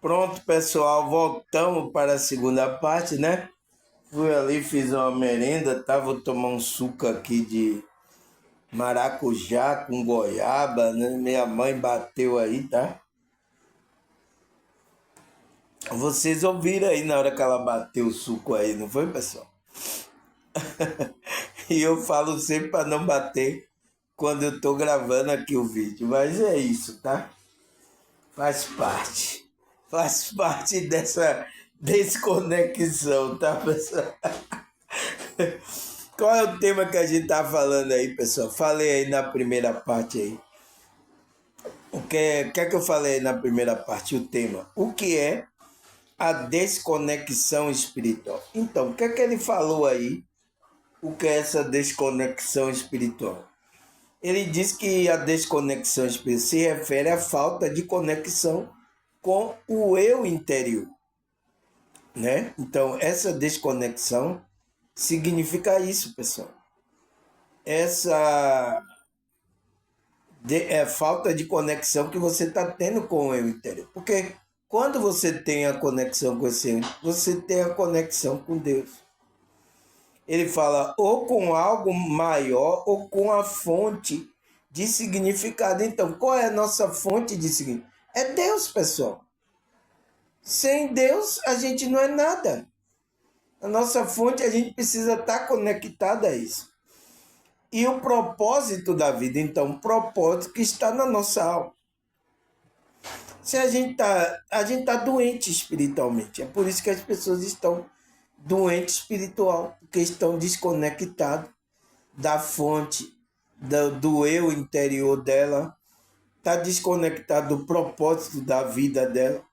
Pronto, pessoal, voltamos para a segunda parte, né? Fui ali, fiz uma merenda, tá? Vou tomar um suco aqui de maracujá com goiaba, né? Minha mãe bateu aí, tá? Vocês ouviram aí na hora que ela bateu o suco aí, não foi, pessoal? E eu falo sempre para não bater quando eu tô gravando aqui o vídeo, mas é isso, tá? Faz parte. Faz parte dessa desconexão, tá, pessoal? Qual é o tema que a gente tá falando aí, pessoal? Falei aí na primeira parte aí. O que é que eu falei aí na primeira parte? O tema. O que é a desconexão espiritual? Então, o que é que ele falou aí? O que é essa desconexão espiritual? Ele diz que a desconexão espiritual se refere à falta de conexão com o eu interior, né? Então, essa desconexão significa isso, pessoal. Essa falta de conexão que você está tendo com o eu interior. Porque quando você tem a conexão com esse eu, você tem a conexão com Deus. Ele fala ou com algo maior ou com a fonte de significado. Então, qual é a nossa fonte de significado? É Deus, pessoal. Sem Deus, a gente não é nada. A nossa fonte, a gente precisa estar conectada a isso. E o propósito da vida, então, o propósito que está na nossa alma. Se a gente tá doente espiritualmente. É por isso que as pessoas estão doentes espiritual, porque estão desconectadas da fonte do eu interior dela, está desconectado do propósito da vida dela.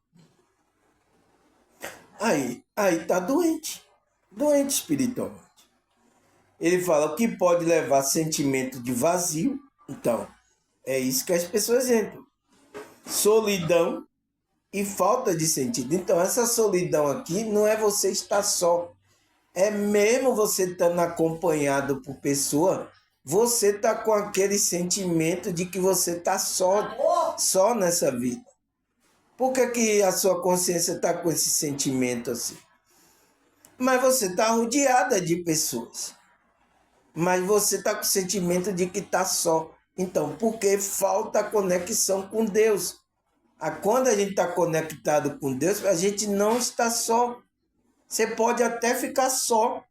Aí tá doente espiritualmente. Ele fala o que pode levar sentimento de vazio. Então, é isso que as pessoas entram. Solidão e falta de sentido. Então, essa solidão aqui não é você estar só. É mesmo você estando acompanhado por pessoa, você tá com aquele sentimento de que você tá só nessa vida. Por que, que a sua consciência está com esse sentimento assim? Mas você está rodeada de pessoas. Mas você está com o sentimento de que está só. Então, porque falta a conexão com Deus. Quando a gente está conectado com Deus, a gente não está só. Você pode até ficar só,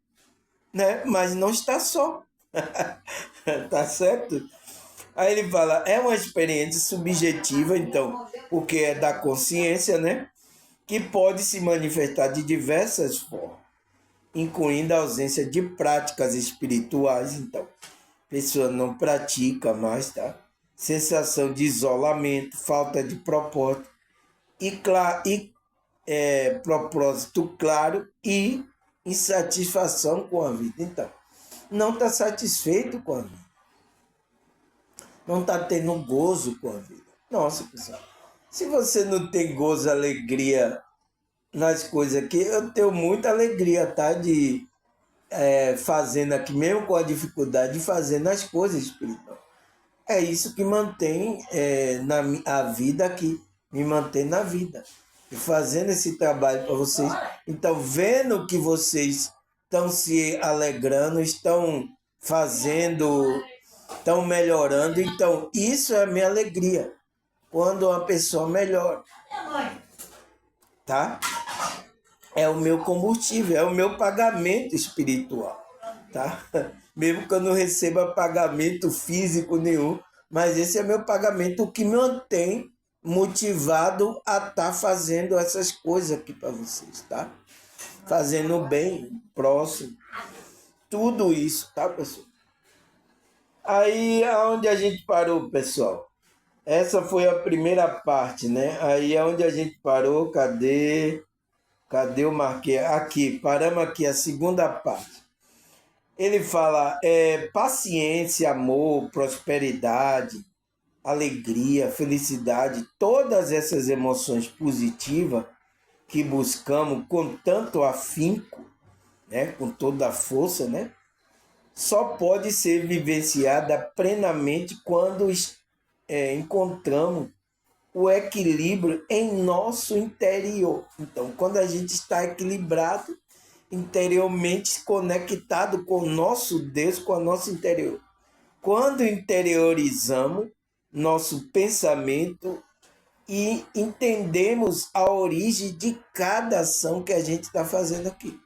né? Mas não está só. Tá certo? Aí ele fala, é uma experiência subjetiva, então, porque é da consciência, né? Que pode se manifestar de diversas formas, incluindo a ausência de práticas espirituais, então. A pessoa não pratica mais, tá? Sensação de isolamento, falta de propósito propósito claro e insatisfação com a vida. Então, não está satisfeito com a vida. Não está tendo gozo com a vida. Nossa, pessoal, se você não tem gozo, alegria nas coisas aqui, eu tenho muita alegria, tá? De fazendo aqui, mesmo com a dificuldade de fazendo as coisas espirituais. É isso que mantém a vida aqui, me mantém na vida. E fazendo esse trabalho para vocês. Então, vendo que vocês estão se alegrando, estão fazendo, estão melhorando. Então, isso é a minha alegria. Quando uma pessoa melhora. Tá? É o meu combustível, é o meu pagamento espiritual, tá? Mesmo que eu não receba pagamento físico nenhum, mas esse é meu pagamento, o que me mantém motivado a estar fazendo essas coisas aqui para vocês, tá? Fazendo bem, próximo, tudo isso, tá, pessoal? Aí, aonde a gente parou, pessoal? Essa foi a primeira parte, né? Aí, aonde a gente parou, Cadê eu marquei? Aqui, paramos aqui a segunda parte. Ele fala paciência, amor, prosperidade, alegria, felicidade, todas essas emoções positivas que buscamos com tanto afinco, né, com toda a força, né, só pode ser vivenciada plenamente quando encontramos o equilíbrio em nosso interior. Então, quando a gente está equilibrado, interiormente conectado com o nosso Deus, com o nosso interior. Quando interiorizamos nosso pensamento e entendemos a origem de cada ação que a gente está fazendo aqui.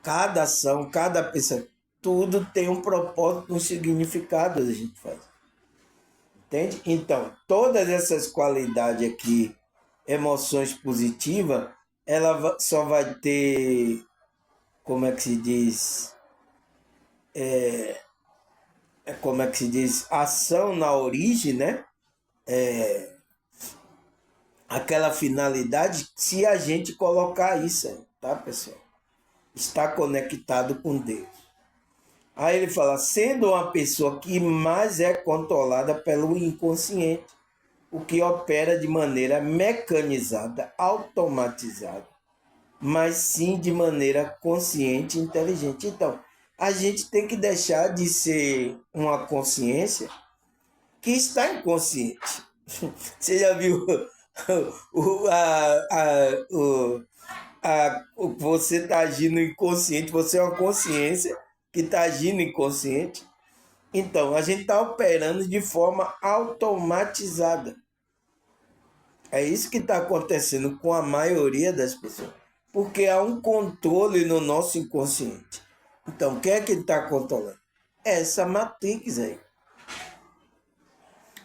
Cada ação, cada pensamento, tudo tem um propósito, um significado a gente faz. Entende? Então, todas essas qualidades aqui, emoções positivas, ela só vai ter, como é que se diz? Como é que se diz? Ação na origem, né? Aquela finalidade, se a gente colocar isso aí, tá, pessoal? Está conectado com Deus. Aí ele fala, sendo uma pessoa que mais é controlada pelo inconsciente, o que opera de maneira mecanizada, automatizada, mas sim de maneira consciente e inteligente. Então, a gente tem que deixar de ser uma consciência que está inconsciente. Você já viu você está agindo inconsciente, você é uma consciência que está agindo inconsciente. Então, a gente está operando de forma automatizada. É isso que está acontecendo com a maioria das pessoas. Porque há um controle no nosso inconsciente. Então, quem é que está controlando? Essa matrix aí.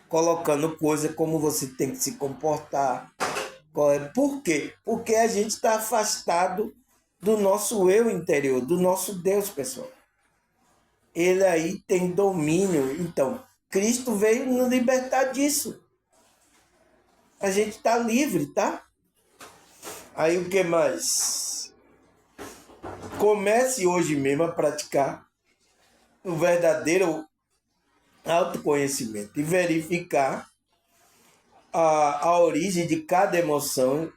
Colocando coisa como você tem que se comportar. Por quê? Porque a gente está afastado do nosso eu interior, do nosso Deus, pessoal. Ele aí tem domínio. Então, Cristo veio nos libertar disso. A gente está livre, tá? Aí o que mais? Comece hoje mesmo a praticar o verdadeiro autoconhecimento e verificar a origem de cada emoção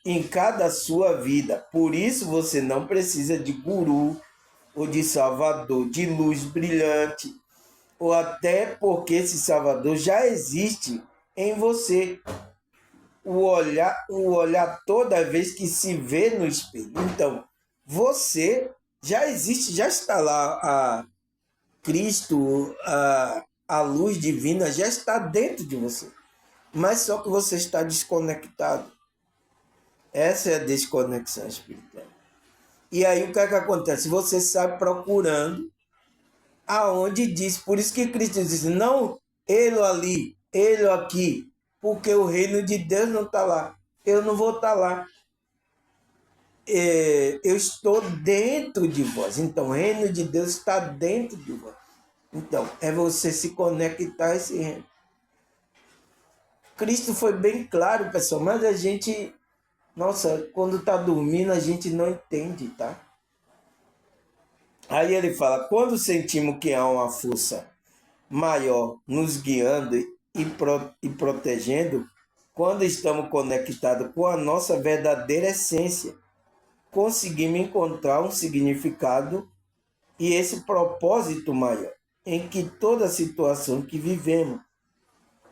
em cada sua vida. Por isso você não precisa de guru ou de salvador, de luz brilhante, ou até porque esse salvador já existe em você. O olhar toda vez que se vê no espelho. Então, você já existe, já está lá a Cristo, a luz divina já está dentro de você. Mas só que você está desconectado. Essa é a desconexão espiritual. E aí o que é que acontece? Você sai procurando aonde diz. Por isso que Cristo diz, não ele ali, ele aqui, porque o reino de Deus não está lá. Eu não vou estar lá. Eu estou dentro de vós. Então, o reino de Deus está dentro de vós. Então, é você se conectar a esse reino. Cristo foi bem claro, pessoal, mas a gente, nossa, quando está dormindo, a gente não entende, tá? Aí ele fala, quando sentimos que há uma força maior nos guiando e protegendo, quando estamos conectados com a nossa verdadeira essência, conseguimos encontrar um significado e esse propósito maior, em que toda situação que vivemos,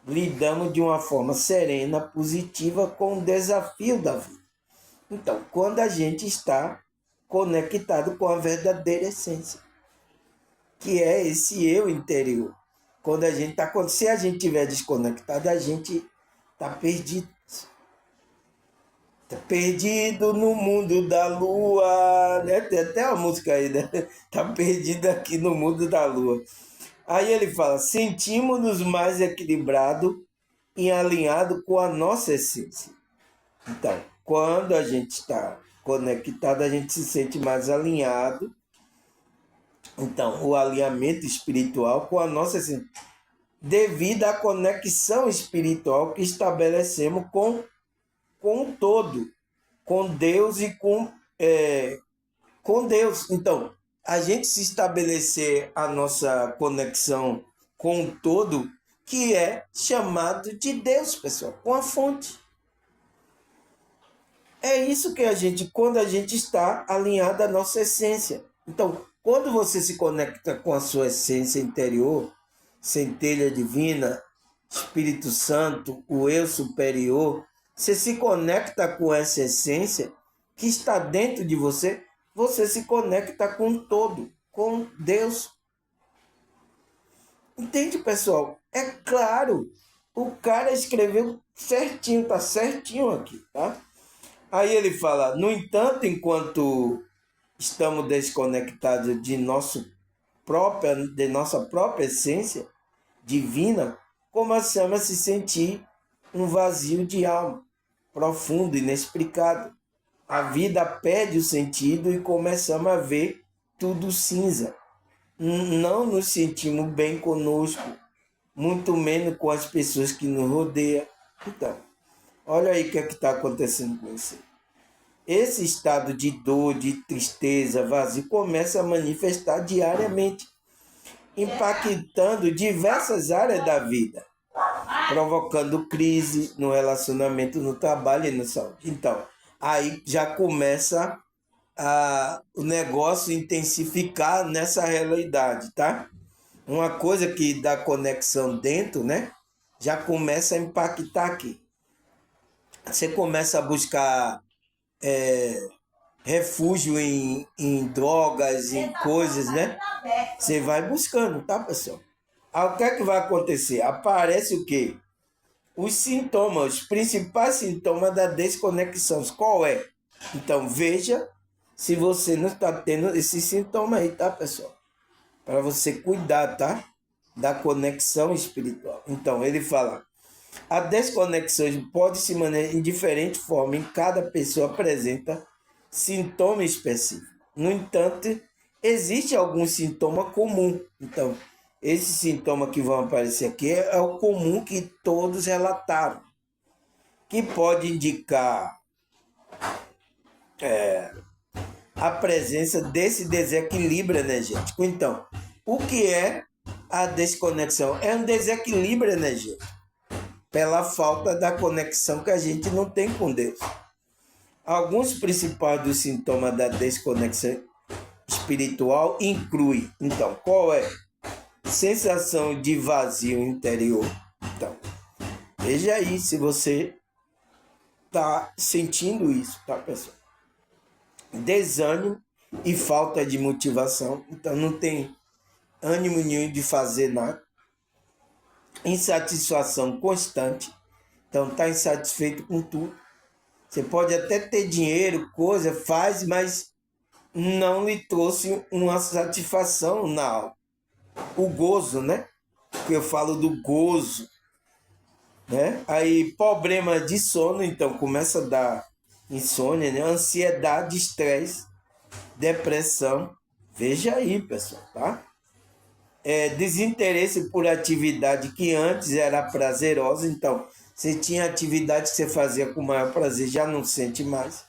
lidamos de uma forma serena, positiva com o desafio da vida. Então, quando a gente está conectado com a verdadeira essência, que é esse eu interior. Quando a gente está, se a gente estiver desconectado, a gente está perdido. Está perdido no mundo da lua, né? Tem até uma música aí, né? Está perdido aqui no mundo da lua. Aí ele fala, sentimos-nos mais equilibrados e alinhados com a nossa essência. Então, quando a gente está conectado, a gente se sente mais alinhado. Então, o alinhamento espiritual com a nossa essência, devido à conexão espiritual que estabelecemos com o todo, com Deus e com Deus. Então, a gente se estabelecer a nossa conexão com o todo, que é chamado de Deus, pessoal, com a fonte. É isso que a gente, quando a gente está alinhado à nossa essência. Então, quando você se conecta com a sua essência interior, centelha divina, Espírito Santo, o eu superior, você se conecta com essa essência que está dentro de você, você se conecta com o todo, com Deus. Entende, pessoal? É claro, o cara escreveu certinho, tá certinho aqui, tá? Aí ele fala, no entanto, enquanto estamos desconectados de nossa própria essência divina, começamos a se sentir um vazio de alma, profundo, inexplicado. A vida perde o sentido e começamos a ver tudo cinza. Não nos sentimos bem conosco, muito menos com as pessoas que nos rodeiam. Então, olha aí o que é que está acontecendo com você. Esse estado de dor, de tristeza, vazio, começa a manifestar diariamente, impactando diversas áreas da vida, provocando crise no relacionamento, no trabalho e na saúde. Então, aí já começa o negócio intensificar nessa realidade, tá? Uma coisa que dá conexão dentro, né? Já começa a impactar aqui. Você começa a buscar refúgio em drogas, em coisas, né? Você vai buscando, tá, pessoal? Aí o que é que vai acontecer? Aparece o quê? Os sintomas, os principais sintomas da desconexão. Qual é? Então, veja se você não está tendo esse sintoma aí, tá, pessoal? Para você cuidar, tá? Da conexão espiritual. Então, ele fala, a desconexão pode se manter em diferente forma, em cada pessoa apresenta sintoma específico. No entanto, existe algum sintoma comum. Então, esse sintoma que vão aparecer aqui é o comum que todos relataram, que pode indicar a presença desse desequilíbrio energético. Então, o que é a desconexão? É um desequilíbrio energético, pela falta da conexão que a gente não tem com Deus. Alguns principais dos sintomas da desconexão espiritual incluem, então, qual é? Sensação de vazio interior. Então, veja aí se você está sentindo isso, tá, pessoal? Desânimo e falta de motivação. Então, não tem ânimo nenhum de fazer nada. Insatisfação constante. Então, está insatisfeito com tudo. Você pode até ter dinheiro, coisa, faz, mas não lhe trouxe uma satisfação na alma. O gozo, né? Que eu falo do gozo, né? Aí, problema de sono, então, começa a dar insônia, né? Ansiedade, estresse, depressão. Veja aí, pessoal, tá? Desinteresse por atividade que antes era prazerosa, então, você tinha atividade que você fazia com maior prazer, já não sente mais.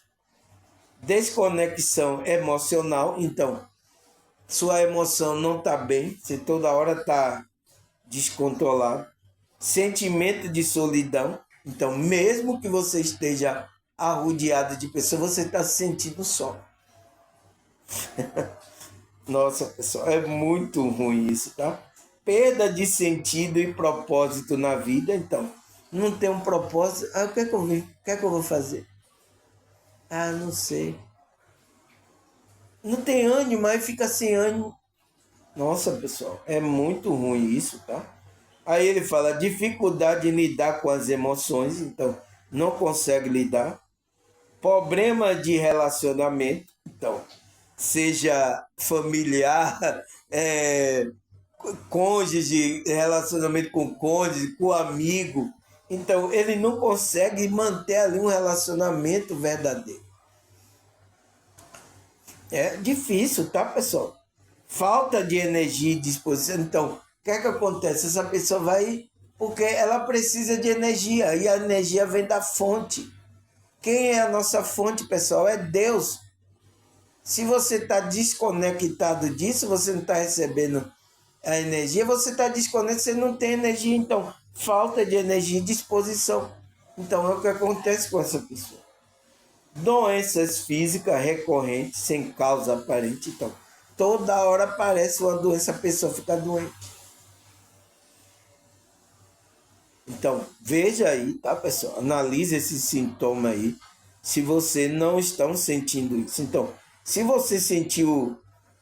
Desconexão emocional, então, sua emoção não está bem, você toda hora está descontrolado. Sentimento de solidão, então, mesmo que você esteja arrodeado de pessoas, você está se sentindo só. Nossa, pessoal, é muito ruim isso, tá? Perda de sentido e propósito na vida, então, não tem um propósito. Ah, o que é que eu vi? O que é que eu vou fazer? Ah, não sei. Não tem ânimo, aí fica sem ânimo. Nossa, pessoal, é muito ruim isso, tá? Aí ele fala, dificuldade em lidar com as emoções, então, não consegue lidar. Problema de relacionamento, então, seja familiar, cônjuge, relacionamento com cônjuge, com amigo. Então, ele não consegue manter ali um relacionamento verdadeiro. É difícil, tá, pessoal? Falta de energia e disposição. Então, o que é que acontece? Essa pessoa vai... Porque ela precisa de energia, e a energia vem da fonte. Quem é a nossa fonte, pessoal? É Deus. Se você está desconectado disso, você não está recebendo a energia, você está desconectado, você não tem energia, então falta de energia e disposição. Então é o que acontece com essa pessoa. Doenças físicas recorrentes, sem causa aparente. Então, toda hora aparece uma doença, a pessoa fica doente. Então, veja aí, tá, pessoal? Analise esse sintoma aí, se você não está sentindo isso. Então, se você sentiu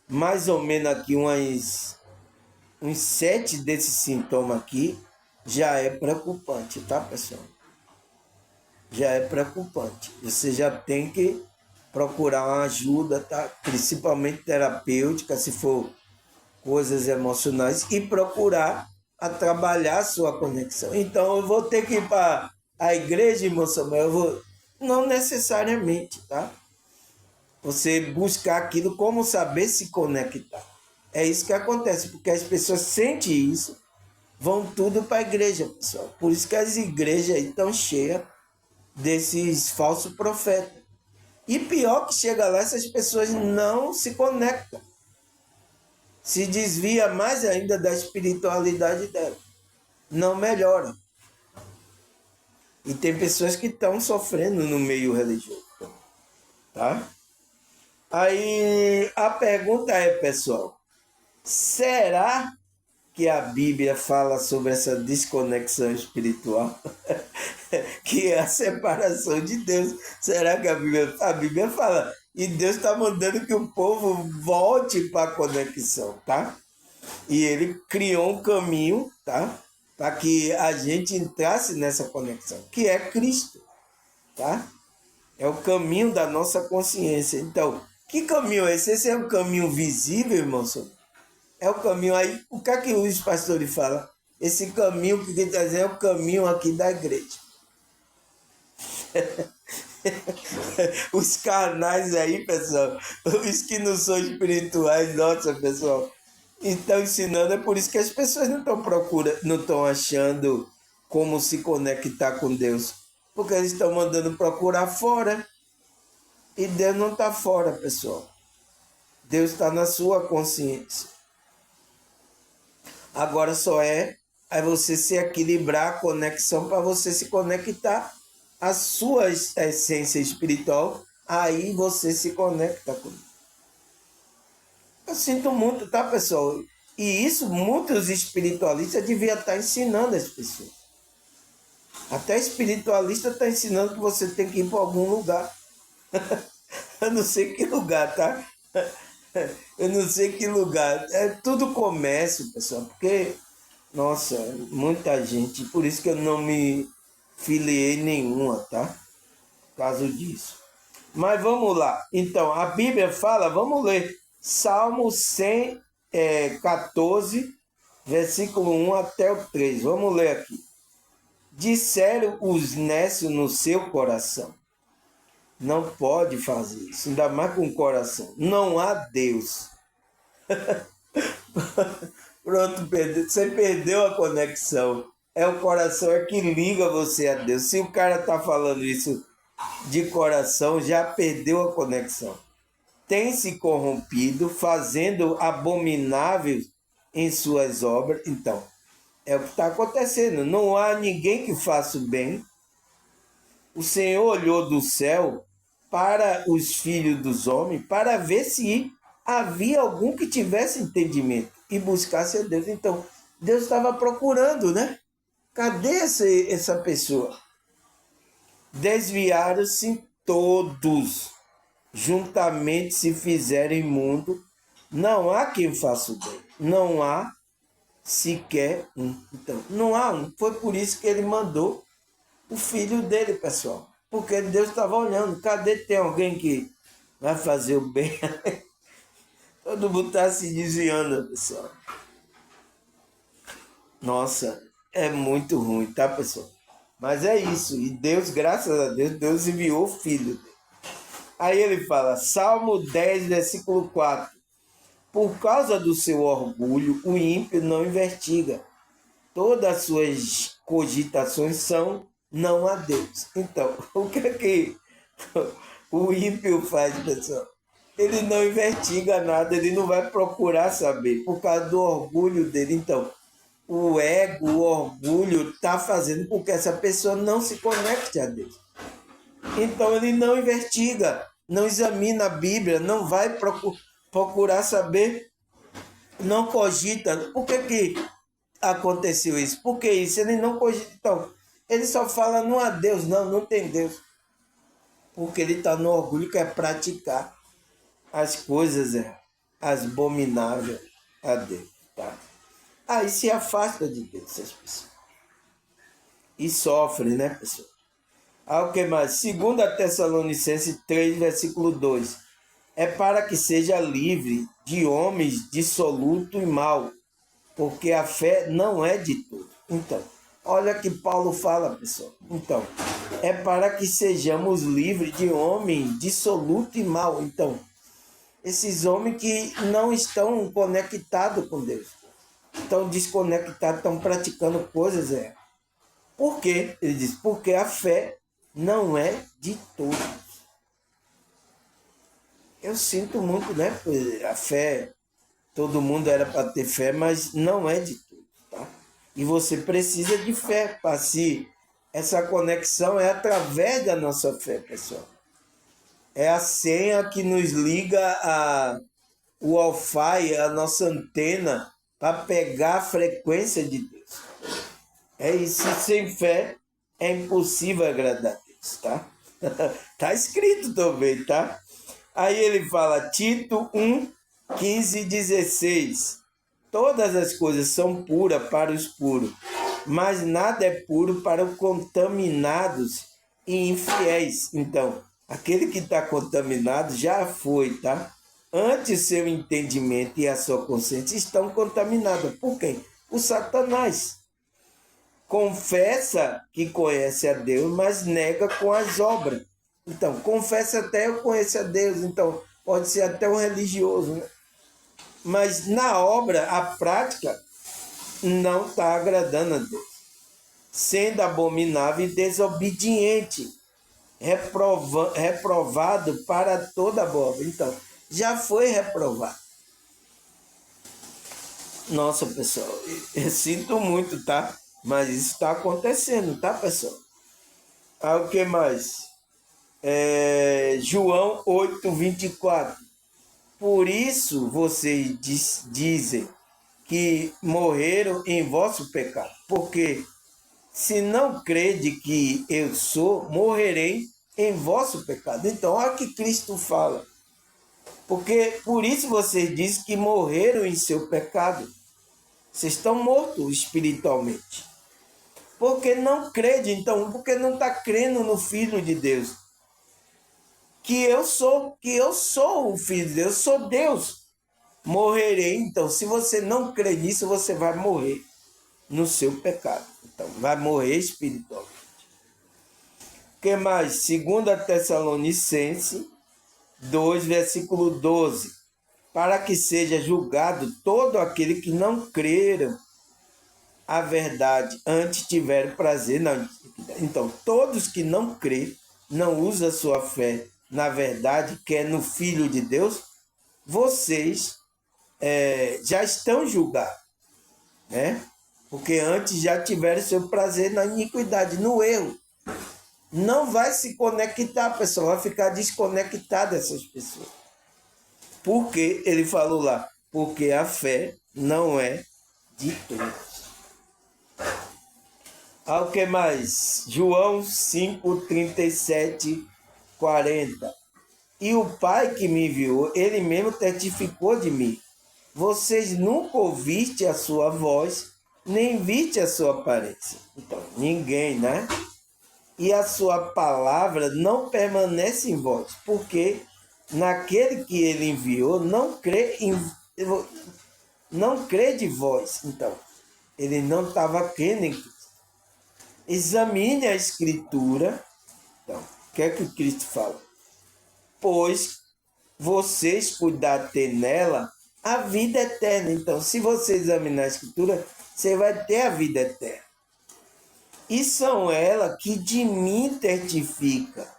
mais ou menos aqui uns 7 desses sintomas aqui, já é preocupante, tá, pessoal? Já é preocupante. Você já tem que procurar uma ajuda, tá? Principalmente terapêutica, se for coisas emocionais, e procurar a trabalhar a sua conexão. Então, eu vou ter que ir para a igreja, irmão Samuel, eu vou... Não necessariamente, tá? Você buscar aquilo, como saber se conectar. É isso que acontece, porque as pessoas sentem isso, vão tudo para a igreja, pessoal. Por isso que as igrejas aí estão cheias desses falsos profetas. E pior que chega lá, essas pessoas não se conectam. Se desvia mais ainda da espiritualidade dela. Não melhora. E tem pessoas que estão sofrendo no meio religioso. Tá? Aí a pergunta é, pessoal, será que a Bíblia fala sobre essa desconexão espiritual? Que é a separação de Deus. Será que a Bíblia fala? E Deus está mandando que o povo volte para a conexão, tá? E ele criou um caminho, tá? Para que a gente entrasse nessa conexão, que é Cristo, tá? É o caminho da nossa consciência. Então, que caminho é esse? Esse é um caminho visível, irmão? É o caminho aí. O que é que os pastores falam? Esse caminho que ele está dizendo é o caminho aqui da igreja. Os canais aí, pessoal, os que não são espirituais, nossa, pessoal, estão ensinando. É por isso que as pessoas não estão procurando, não estão achando como se conectar com Deus, porque eles estão mandando procurar fora. E Deus não está fora, pessoal. Deus está na sua consciência. Agora só é você se equilibrar a conexão para você se conectar à sua essência espiritual. Aí você se conecta com Deus. Eu sinto muito, tá, pessoal? E isso muitos espiritualistas deviam estar ensinando as pessoas. Até espiritualista está ensinando que você tem que ir para algum lugar. Eu não sei que lugar, tá? Eu não sei que lugar. É tudo comércio, pessoal, porque, nossa, muita gente. Por isso que eu não me filiei nenhuma, tá? Por causa disso. Mas vamos lá. Então, a Bíblia fala, vamos ler. Salmo 114, versículo 1 até o 3. Vamos ler aqui. Disseram os nécios no seu coração. Não pode fazer isso, ainda mais com o coração. Não há Deus. Pronto, você perdeu a conexão. É o coração é que liga você a Deus. Se o cara está falando isso de coração, já perdeu a conexão. Tem se corrompido, fazendo abomináveis em suas obras. Então, é o que está acontecendo. Não há ninguém que faça o bem. O Senhor olhou do céu para os filhos dos homens, para ver se havia algum que tivesse entendimento e buscasse a Deus. Então, Deus estava procurando, né? Cadê essa pessoa? Desviaram-se todos, juntamente se fizeram imundo. Não há quem faça o bem. Não há sequer um. Então, não há um. Foi por isso que ele mandou o filho dele, pessoal. Porque Deus estava olhando. Cadê tem alguém que vai fazer o bem? Todo mundo está se desviando, pessoal. Nossa, é muito ruim, tá, pessoal? Mas é isso. E Deus, graças a Deus, Deus enviou o filho dele. Aí ele fala, Salmo 10, versículo 4. Por causa do seu orgulho, o ímpio não investiga. Todas as suas cogitações são não a Deus. Então, o que é que o ímpio faz, pessoal? Ele não investiga nada, ele não vai procurar saber, por causa do orgulho dele. Então, o ego, o orgulho está fazendo com que essa pessoa não se conecte a Deus. Então, ele não investiga, não examina a Bíblia, não vai procurar saber, não cogita. Por que aconteceu isso? Por que isso? Ele não cogita. Então, ele só fala, não há Deus, não tem Deus. Porque ele está no orgulho, quer praticar as coisas as abomináveis a Deus. Tá? Aí se afasta de Deus, essas pessoas. E sofre, né, pessoal? O que mais? 2 Tessalonicenses 3, versículo 2. É para que seja livre de homens dissoluto e mau, porque a fé não é de tudo. Então, olha que Paulo fala, pessoal. Então, é para que sejamos livres de homens dissoluto e mau. Então, esses homens que não estão conectados com Deus, estão desconectados, estão praticando coisas. Por quê? Ele diz, porque a fé não é de todos. Eu sinto muito, né? A fé, todo mundo era para ter fé, mas não é de todos, tá? E você precisa de fé para se... Essa conexão é através da nossa fé, pessoal. É a senha que nos liga o Wi-Fi, a nossa antena, para pegar a frequência de Deus. É isso, sem fé é impossível agradar a Deus, tá? Tá escrito também, tá? Aí ele fala, Tito 1, 15 e 16. Todas as coisas são puras para os puros, mas nada é puro para os contaminados e infiéis. Então, aquele que está contaminado já foi, tá? Antes seu entendimento e a sua consciência estão contaminados. Por quem? O Satanás. Confessa que conhece a Deus, mas nega com as obras. Então, confessa até eu conheço a Deus. Então, pode ser até um religioso, né? Mas na obra, a prática não está agradando a Deus. Sendo abominável e desobediente, reprovado para toda boa obra. Então, já foi reprovado. Nossa, pessoal, eu sinto muito, tá? Mas isso está acontecendo, tá, pessoal? O que mais? João 8, 24. Por isso vocês dizem que morreram em vosso pecado. Porque se não crede que eu sou, morrerei em vosso pecado. Então, olha o que Cristo fala. Porque por isso vocês dizem que morreram em seu pecado. Vocês estão mortos espiritualmente. Porque não crede, então, porque não está crendo no Filho de Deus. Que eu sou o Filho de Deus, eu sou Deus. Morrerei, então, se você não crê nisso, você vai morrer no seu pecado. Então, vai morrer espiritualmente. O que mais? 2 Tessalonicenses 2, versículo 12. Para que seja julgado todo aquele que não creram a verdade, antes tiveram prazer na iniquidade. Então, todos que não crêem, não usam sua fé na verdade, que é no Filho de Deus, vocês já estão julgados, né? Porque antes já tiveram seu prazer na iniquidade, no erro. Não vai se conectar, pessoal, vai ficar desconectado essas pessoas. Porque ele falou lá, porque a fé não é de todos. O que mais? João 5, 37, 40. E o Pai que me enviou, ele mesmo testificou de mim. Vocês nunca ouviste a sua voz, nem viste a sua aparência. Então, ninguém, né? E a sua palavra não permanece em vós, porque naquele que ele enviou não crê de vós. Então, ele não estava crendo em Cristo. Examine a Escritura. Então, o que é que Cristo fala? Pois vocês cuidar ter nela a vida eterna. Então, se você examinar a Escritura, você vai ter a vida eterna. E são elas que de mim testifica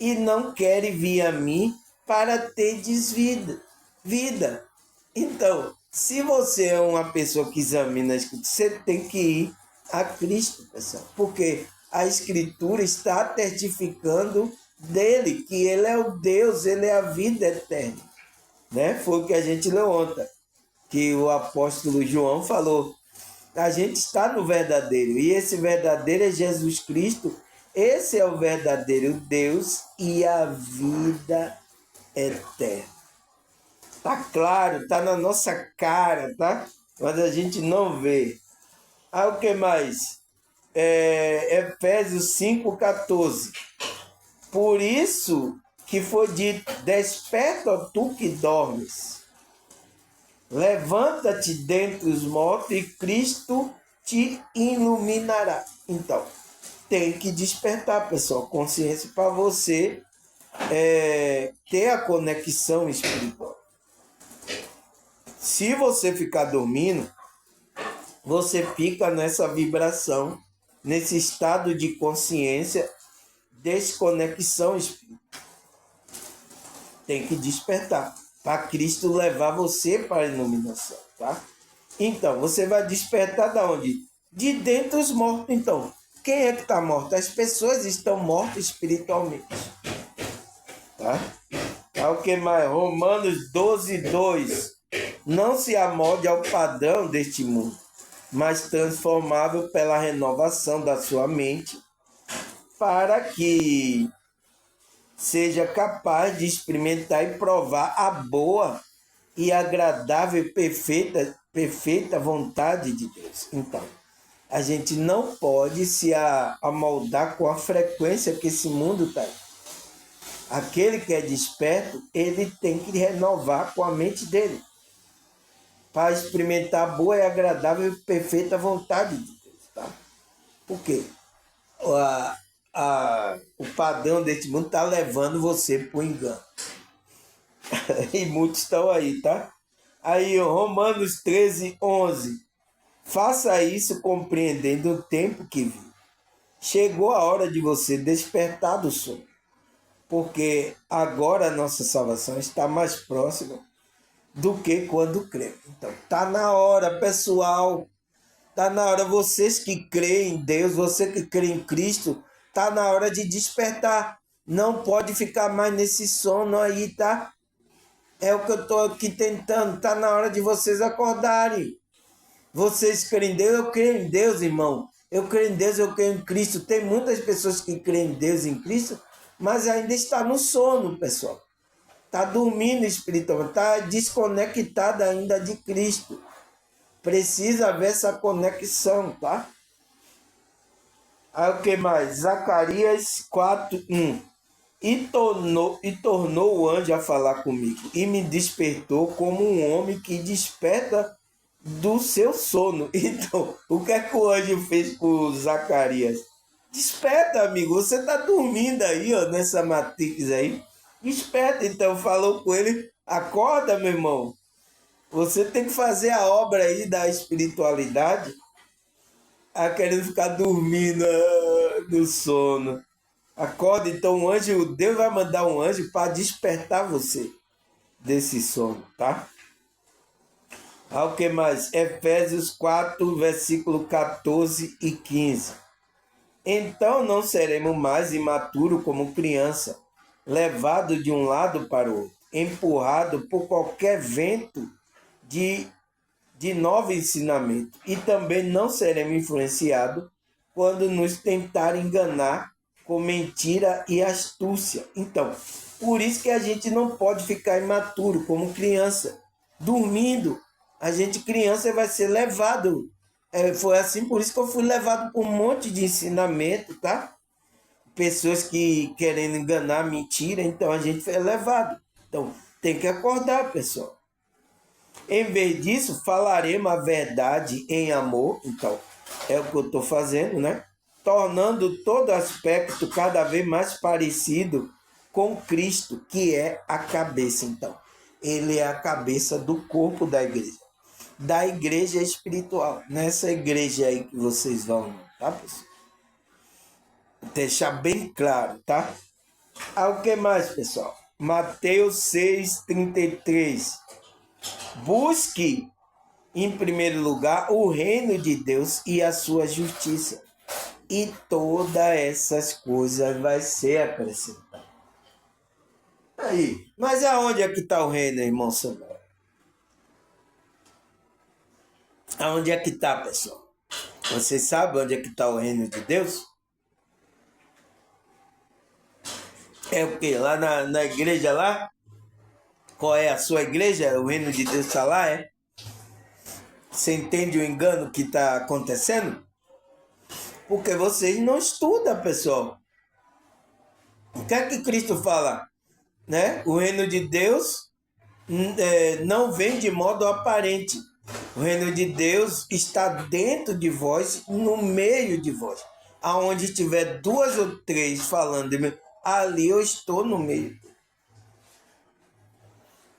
e não querem vir a mim para ter vida. Então, se você é uma pessoa que examina a Escritura, você tem que ir a Cristo, pessoal. Porque a Escritura está testificando dele, que ele é o Deus, ele é a vida eterna. Né? Foi o que a gente leu ontem, que o apóstolo João falou. A gente está no verdadeiro. E esse verdadeiro é Jesus Cristo. Esse é o verdadeiro Deus e a vida eterna. Tá claro, tá na nossa cara, tá? Mas a gente não vê. Ah, o que mais? Efésios 5,14. Por isso que foi dito: desperta, tu que dormes. Levanta-te dentre os mortos e Cristo te iluminará. Então, tem que despertar, pessoal, consciência para você ter a conexão espiritual. Se você ficar dormindo, você fica nessa vibração, nesse estado de consciência, desconexão espiritual. Tem que despertar para Cristo levar você para a iluminação, tá? Então, você vai despertar da onde? De dentro dos mortos. Então, quem é que está morto? As pessoas estão mortas espiritualmente, tá? O que mais? Romanos 12:2. Não se amolde ao padrão deste mundo, mas transformável pela renovação da sua mente, para que seja capaz de experimentar e provar a boa e agradável e perfeita vontade de Deus. Então, a gente não pode se amoldar com a frequência que esse mundo está aí. Aquele que é desperto, ele tem que renovar com a mente dele, para experimentar a boa e agradável e perfeita vontade de Deus. Tá? Por quê? O padrão deste mundo está levando você para o engano. E muitos estão aí, tá? Aí, Romanos 13:11. Faça isso compreendendo o tempo que vive. Chegou a hora de você despertar do sono, porque agora a nossa salvação está mais próxima do que quando crê. Então, tá na hora, pessoal. Tá na hora, vocês que creem em Deus, você que crê em Cristo, tá na hora de despertar. Não pode ficar mais nesse sono aí, tá? É o que eu tô aqui tentando. Tá na hora de vocês acordarem. Vocês creem em Deus? Eu creio em Deus, irmão. Eu creio em Deus, eu creio em Cristo. Tem muitas pessoas que creem em Deus e em Cristo, mas ainda está no sono, pessoal. Está dormindo espiritualmente, está desconectada ainda de Cristo. Precisa haver essa conexão, tá? Aí o que mais? Zacarias 4:1. E tornou o anjo a falar comigo, e me despertou como um homem que desperta do seu sono. Então, o que é que o anjo fez com Zacarias? Desperta, amigo, você está dormindo aí, ó, nessa matrix aí. Desperta, então falou com ele, acorda, meu irmão. Você tem que fazer a obra aí da espiritualidade, querendo ficar dormindo no sono. Acorda, então o anjo, Deus vai mandar um anjo para despertar você desse sono, tá? O que mais? Efésios 4, versículo 14 e 15. Então não seremos mais imaturos como criança, levado de um lado para o outro, empurrado por qualquer vento de novo ensinamento, e também não seremos influenciados quando nos tentarem enganar com mentira e astúcia. Então, por isso que a gente não pode ficar imaturo como criança, dormindo. A gente criança vai ser levado. Foi assim, por isso que eu fui levado por um monte de ensinamento, tá? Pessoas que querendo enganar, mentira, então a gente foi levado. Então, tem que acordar, pessoal. Em vez disso, falaremos a verdade em amor. Então, é o que eu estou fazendo, né? Tornando todo aspecto cada vez mais parecido com Cristo, que é a cabeça. Então, ele é a cabeça do corpo da igreja espiritual. Nessa igreja aí que vocês vão, tá, pessoal? Deixar bem claro, tá? O que mais, pessoal? Mateus 6:33. Busque, em primeiro lugar, o reino de Deus e a sua justiça, e todas essas coisas vai ser acrescentadas. Aí, mas aonde é que está o reino, irmão Samuel? Aonde é que está, pessoal? Você sabe onde é que está o reino de Deus? É o quê? Lá na igreja lá? Qual é a sua igreja? O reino de Deus está lá, é? Você entende o engano que está acontecendo? Porque vocês não estudam, pessoal. O que é que Cristo fala? Né? O reino de Deus não vem de modo aparente. O reino de Deus está dentro de vós, no meio de vós. Aonde tiver 2 ou 3 falando de mim, ali eu estou no meio.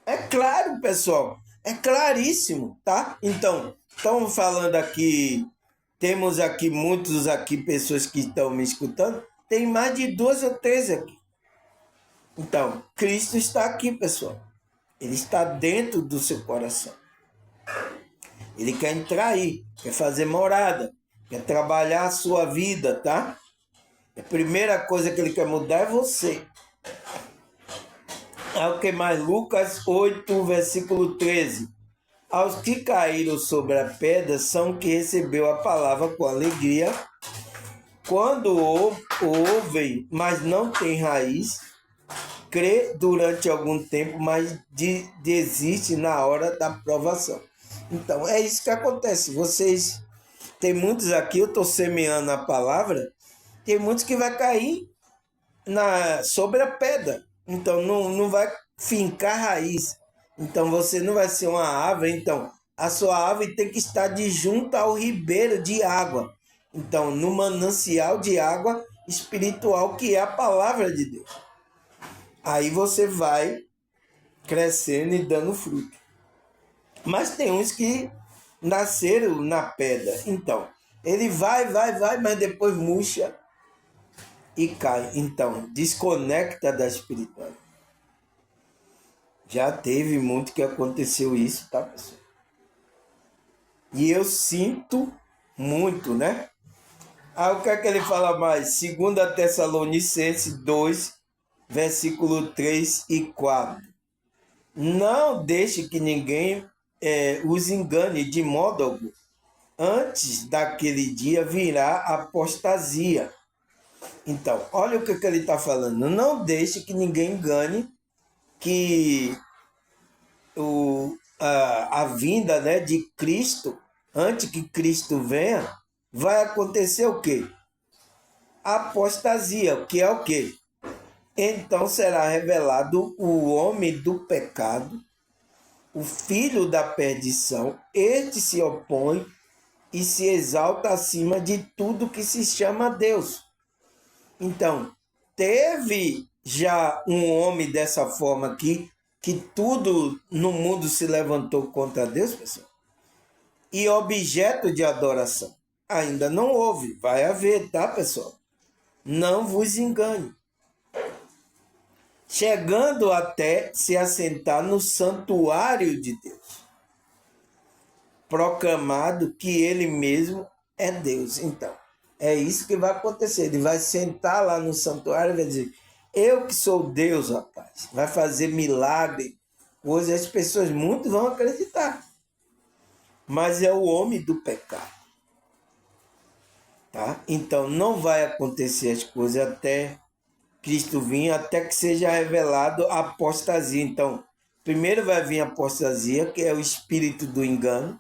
É claro, pessoal. É claríssimo, tá? Então, estamos falando aqui, temos aqui muitos aqui, pessoas que estão me escutando. Tem mais de 2 ou 3 aqui. Então, Cristo está aqui, pessoal. Ele está dentro do seu coração. Ele quer entrar aí, quer fazer morada, quer trabalhar a sua vida, tá? A primeira coisa que ele quer mudar é você. É o que mais? Lucas 8, versículo 13. Aos que caíram sobre a pedra são que recebeu a palavra com alegria. Quando ouvem, mas não tem raiz, crê durante algum tempo, mas desiste na hora da provação. Então, é isso que acontece. Vocês, tem muitos aqui, eu estou semeando a palavra, tem muitos que vai cair sobre a pedra. Então, não vai fincar raiz. Então, você não vai ser uma árvore. Então, a sua árvore tem que estar de junto ao ribeiro de água. Então, no manancial de água espiritual, que é a palavra de Deus. Aí você vai crescendo e dando fruto. Mas tem uns que nasceram na pedra. Então, ele vai, mas depois murcha e cai. Então, desconecta da espiritualidade. Já teve muito que aconteceu isso, tá, pessoal? E eu sinto muito, né? Aí o que é que ele fala mais? 2 Tessalonicenses 2, versículo 3 e 4. Não deixe que ninguém os engane de modo algum. Antes daquele dia virá apostasia. Então, olha o que ele está falando. Não deixe que ninguém engane que a vinda, né, de Cristo, antes que Cristo venha, vai acontecer o quê? Apostasia, que é o quê? Então será revelado o homem do pecado, o filho da perdição. Este se opõe e se exalta acima de tudo que se chama Deus. Então, teve já um homem dessa forma aqui, que tudo no mundo se levantou contra Deus, pessoal, e objeto de adoração. Ainda não houve, vai haver, tá, pessoal? Não vos engane. Chegando até se assentar no santuário de Deus, proclamado que ele mesmo é Deus. Então, é isso que vai acontecer. Ele vai sentar lá no santuário e vai dizer: eu que sou Deus, rapaz. Vai fazer milagre, coisas, as pessoas muito vão acreditar. Mas é o homem do pecado. Tá? Então, não vai acontecer as coisas até Cristo vir, até que seja revelado a apostasia. Então, primeiro vai vir a apostasia, que é o espírito do engano.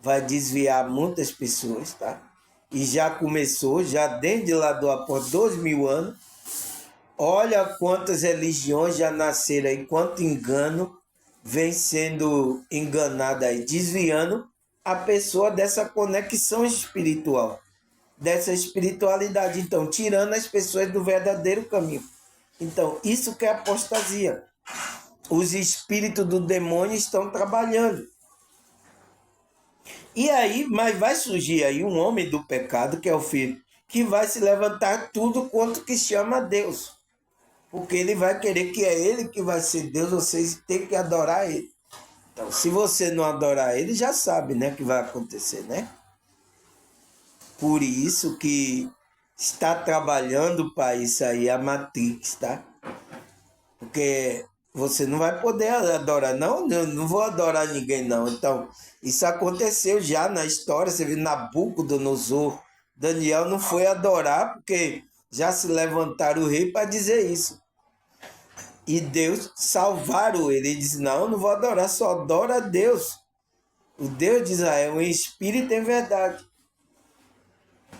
Vai desviar muitas pessoas, tá? E já começou, já desde lá do após 2000 anos. Olha quantas religiões já nasceram aí, quanto engano vem sendo enganado aí, desviando a pessoa dessa conexão espiritual, dessa espiritualidade. Então, tirando as pessoas do verdadeiro caminho. Então, isso que é apostasia. Os espíritos do demônio estão trabalhando. E aí, mas vai surgir aí um homem do pecado, que é o filho, que vai se levantar tudo quanto que chama Deus. Porque ele vai querer que é ele que vai ser Deus, vocês têm que adorar ele. Então, se você não adorar ele, já sabe, né, o que vai acontecer, né? Por isso que está trabalhando para isso aí a Matrix, tá? Porque você não vai poder adorar, não, eu não vou adorar ninguém, não. Então, isso aconteceu já na história, você viu Nabucodonosor, Daniel não foi adorar, porque já se levantaram o rei para dizer isso. E Deus salvaram ele. Ele disse, não, eu não vou adorar, só adora a Deus. O Deus de Israel em espírito e em verdade.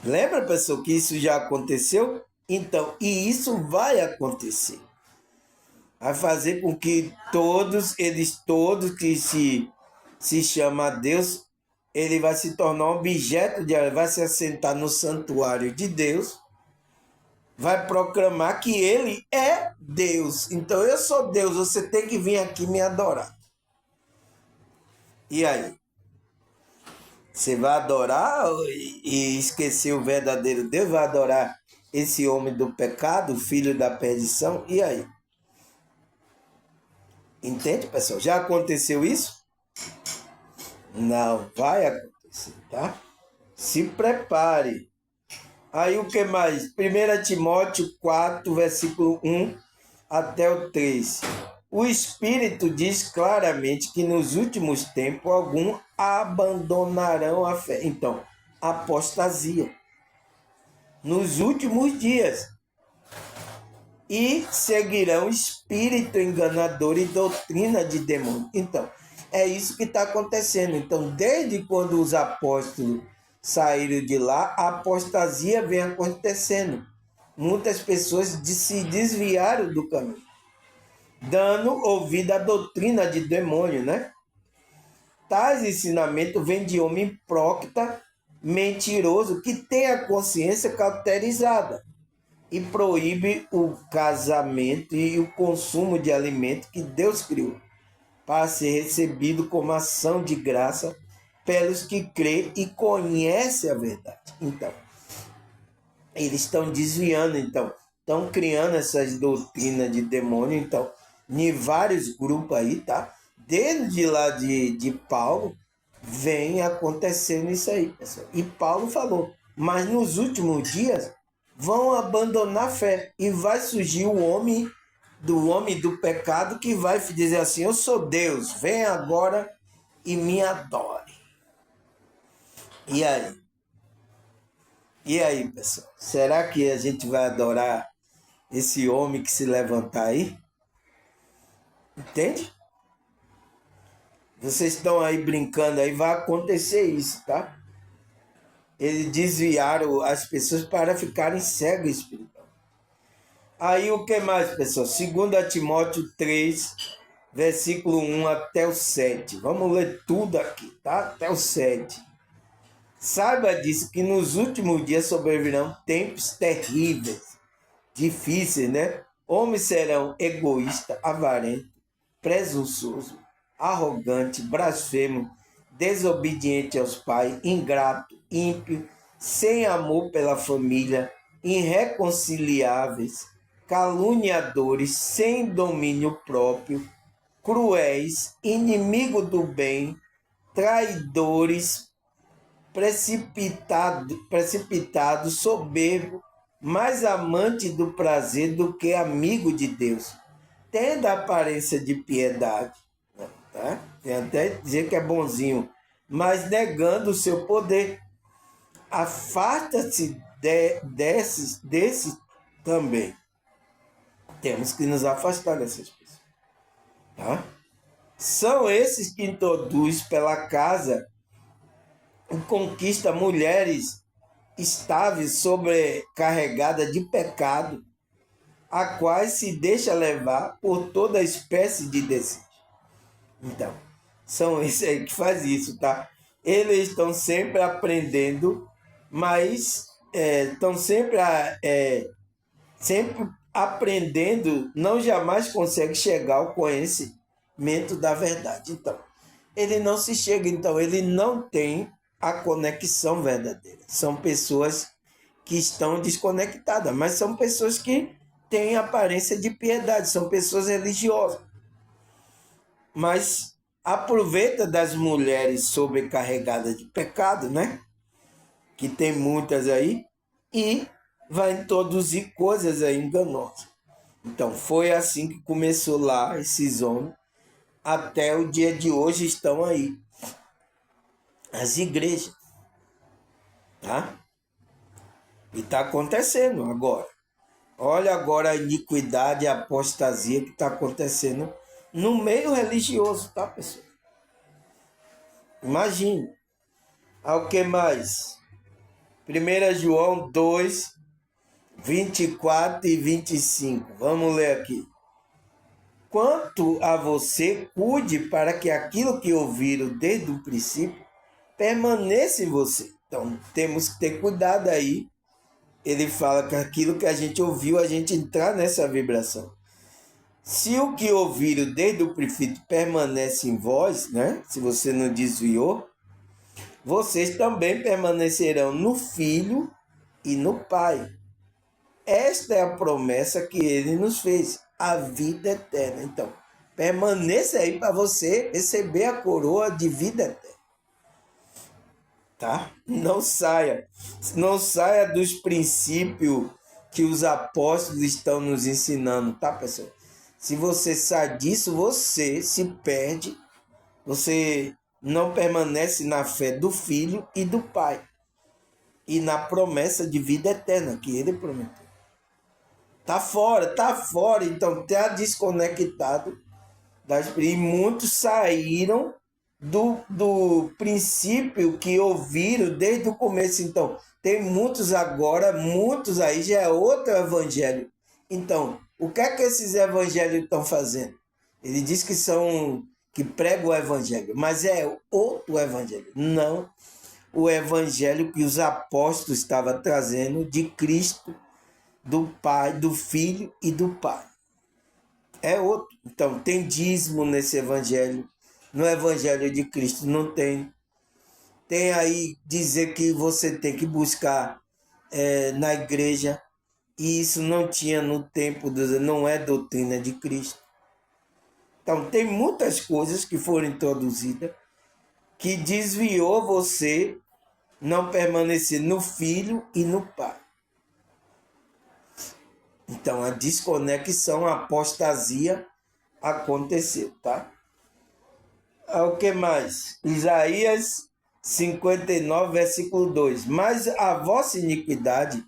Lembra, pessoal, que isso já aconteceu? Então, e isso vai acontecer. Vai fazer com que todos que se chama Deus, ele vai se tornar um objeto vai se assentar no santuário de Deus, vai proclamar que ele é Deus. Então, eu sou Deus, você tem que vir aqui me adorar. E aí? Você vai adorar e esquecer o verdadeiro Deus? Vai adorar esse homem do pecado, filho da perdição? E aí? Entende, pessoal? Já aconteceu isso? Não vai acontecer, tá? Se prepare. Aí o que mais? 1 Timóteo 4, versículo 1 até o 3. O Espírito diz claramente que nos últimos tempos alguns abandonarão a fé. Então, apostasia. Nos últimos dias. E seguirão espírito enganador e doutrina de demônio. Então, é isso que está acontecendo. Então, desde quando os apóstolos saíram de lá, a apostasia vem acontecendo. Muitas pessoas se desviaram do caminho, dando ouvido à doutrina de demônio, né? Tais ensinamentos vêm de homem hipócrita, mentiroso, que tem a consciência cauterizada e proíbe o casamento e o consumo de alimento que Deus criou, para ser recebido como ação de graça pelos que creem e conhecem a verdade. Então, eles estão desviando, então, estão criando essas doutrinas de demônio, então, em vários grupos aí, tá? Desde lá de Paulo, vem acontecendo isso aí, pessoal. E Paulo falou, mas nos últimos dias vão abandonar a fé e vai surgir o homem do pecado que vai dizer assim, eu sou Deus, vem agora e me adore. E aí? E aí, pessoal? Será que a gente vai adorar esse homem que se levantar aí? Entende? Vocês estão aí brincando aí, vai acontecer isso, tá? Eles desviaram as pessoas para ficarem cegos espiritual. Aí o que mais, pessoal? 2 Timóteo 3, versículo 1 até o 7. Vamos ler tudo aqui, tá? Até o 7. Saiba disso que nos últimos dias sobrevirão tempos terríveis, difíceis, né? Homens serão egoístas, avarentos, presunçosos, arrogante, blasfemo, desobediente aos pais, ingrato, ímpio, sem amor pela família, irreconciliáveis, caluniadores, sem domínio próprio, cruéis, inimigo do bem, traidores, precipitado, soberbo, mais amante do prazer do que amigo de Deus, tendo a aparência de piedade, tá? Tem até dizer que é bonzinho, mas negando o seu poder. Afasta-se desses também. Temos que nos afastar dessas pessoas. Tá? São esses que introduzem pela casa e conquista mulheres estáveis, sobrecarregadas de pecado, a quais se deixa levar por toda espécie de desejo. Então, são esses aí que fazem isso, tá? Eles estão sempre aprendendo, mas estão sempre aprendendo, não jamais consegue chegar ao conhecimento da verdade. Então, ele não se chega, então ele não tem a conexão verdadeira. São pessoas que estão desconectadas, mas são pessoas que têm aparência de piedade, são pessoas religiosas. Mas aproveita das mulheres sobrecarregadas de pecado, né? Que tem muitas aí, e vai introduzir coisas aí enganosas. Então, foi assim que começou lá esses homens. Até o dia de hoje estão aí. As igrejas. Tá? E está acontecendo agora. Olha agora a iniquidade e a apostasia que está acontecendo no meio religioso, tá, pessoal? Imagine. Ao que mais? 1 João 2, 24 e 25. Vamos ler aqui. Quanto a você, cuide para que aquilo que ouviram desde o princípio permaneça em você. Então, temos que ter cuidado aí. Ele fala que aquilo que a gente ouviu, a gente entrar nessa vibração. Se o que ouviram desde o princípio permanece em vós, né? Se você não desviou, vocês também permanecerão no Filho e no Pai. Esta é a promessa que ele nos fez, a vida eterna. Então, permaneça aí para você receber a coroa de vida eterna. Tá? Não saia. Não saia dos princípios que os apóstolos estão nos ensinando, tá, pessoal? Se você sai disso, você se perde. Você não permanece na fé do Filho e do Pai. E na promessa de vida eterna que ele prometeu. Tá fora. Então, tá desconectado. E muitos saíram do princípio que ouviram desde o começo. Então, tem muitos agora, muitos aí já é outro evangelho. Então, o que é que esses evangelhos estão fazendo? Ele diz que pregam o evangelho, mas é outro evangelho. Não o evangelho que os apóstolos estavam trazendo de Cristo, do Pai, do Filho e do Pai. É outro. Então, tem dízimo nesse evangelho. No evangelho de Cristo não tem. Tem aí dizer que você tem que buscar na igreja. E isso não tinha no tempo, não é doutrina de Cristo. Então, tem muitas coisas que foram introduzidas que desviou você não permanecer no Filho e no Pai. Então, a desconexão, a apostasia aconteceu, tá? O que mais? Isaías 59, versículo 2. Mas a vossa iniquidade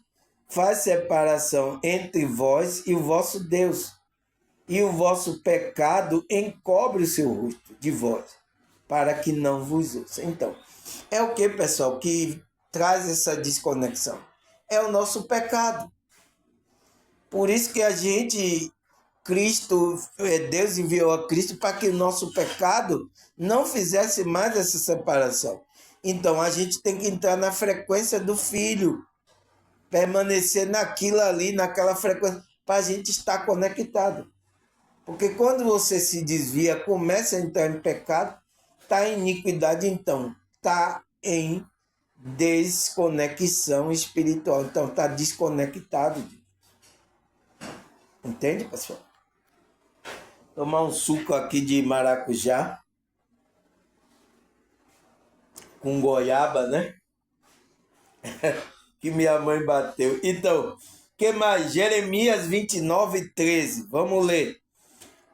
faz separação entre vós e o vosso Deus, e o vosso pecado encobre o seu rosto de vós, para que não vos ouça. Então, é o que, pessoal, que traz essa desconexão? É o nosso pecado. Por isso que a gente, Deus enviou a Cristo para que o nosso pecado não fizesse mais essa separação. Então a gente tem que entrar na frequência do Filho, permanecer naquilo ali, naquela frequência, para a gente estar conectado. Porque quando você se desvia, começa a entrar em pecado, está em iniquidade, então está em desconexão espiritual. Então está desconectado. Entende, pessoal? Tomar um suco aqui de maracujá com goiaba, né? Que minha mãe bateu. Então, que mais? Jeremias 29, 13. Vamos ler.